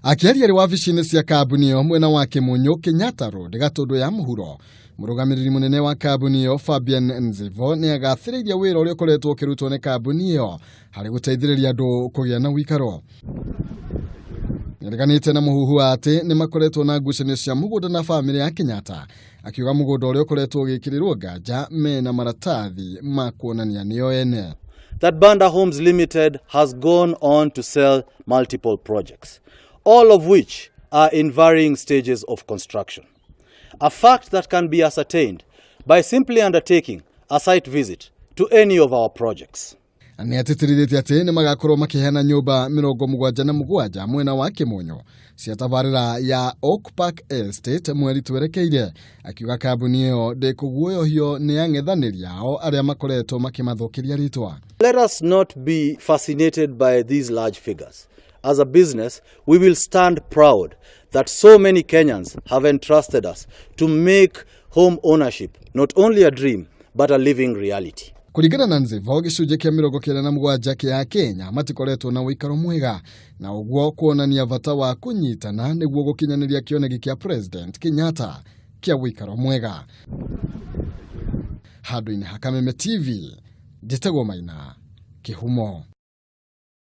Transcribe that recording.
Akiaria ari wabici-inĩ cia kambuni ĩyo mwena wa Kimunyu Kenyatta Road gatundu ya muhuro, Murugamiriri munene wa kambuni ĩyo Fabian Nzivo ni agathĩrĩirie wĩra ũrĩa ũkoretwo ũkĩrutwo nĩ kambuni ĩyo harĩ gũteithĩrĩria andũ kũgĩa na ũikaro. Yereganite na muhuhu ati ni makoretwo na ngucanio cia mugunda na family ya Kenyatta, akiuga mugunda ũrĩa ũkoretwo ũgĩkĩrĩrwo nganja mena maratathi makuonania nĩo ene. That Banda Homes Limited has gone on to sell multiple projects, all of which are in varying stages of construction. A fact that can be ascertained by simply undertaking a site visit to any of our projects. Ani atitirithetie ati ni magakorwo makiheana nyumba 77 mwena wa Kimunyu cia tabarĩra ya Oak Park Estate mweri twerekeire, akiuga kambuni ĩyo ndĩkũguoyohio nĩ ang'ethanĩri ao arĩa makoretwo makimathũkĩria ritwa. Let us not be fascinated by these large figures. As a business, we will stand proud that so many Kenyans have entrusted us to make home ownership not only a dream but a living reality. Kuringana na Nzivo, gĩcunjĩ kĩa 97 kĩa Kenya matikoretwo na ũikaro mwega, na ũguo kuonania bata wa kũnyitana nĩguo gũkinyanĩria kĩoneki kĩa President Kenyatta kĩa ũikaro mwega. Handũ-inĩ ha Kameme TV, njĩtagwo Maina, Kĩhumo.